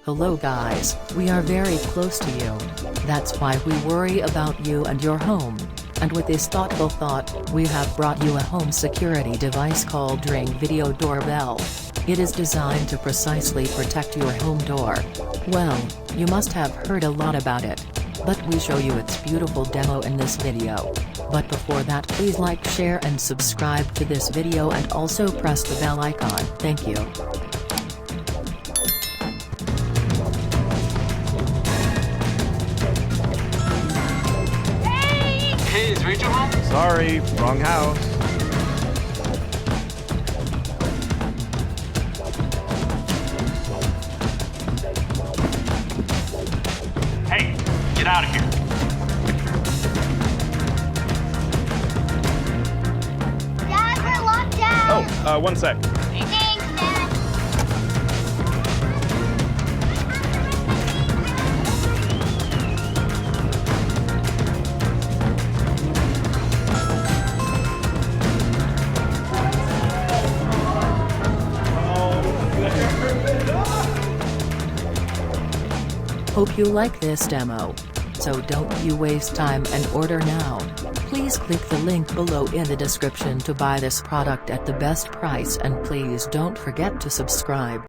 Hello guys, we are very close to you. That's why we worry about you and your home. And with this thoughtful thought, we have brought you a home security device called Ring Video Doorbell. It is designed to precisely protect your home door. Well, you must have heard a lot about it. But we show you its beautiful demo in this video. But before that, please like, share and subscribe to this video and also press the bell icon. Thank you. Hey, is Rachel home? Sorry, wrong house. Hey, get out of here. Dad, we're locked down. Oh, one sec. Thanks, Dad. Hope you like this demo. So don't you waste time and order now. Please click the link below in the description to buy this product at the best price, and please don't forget to subscribe.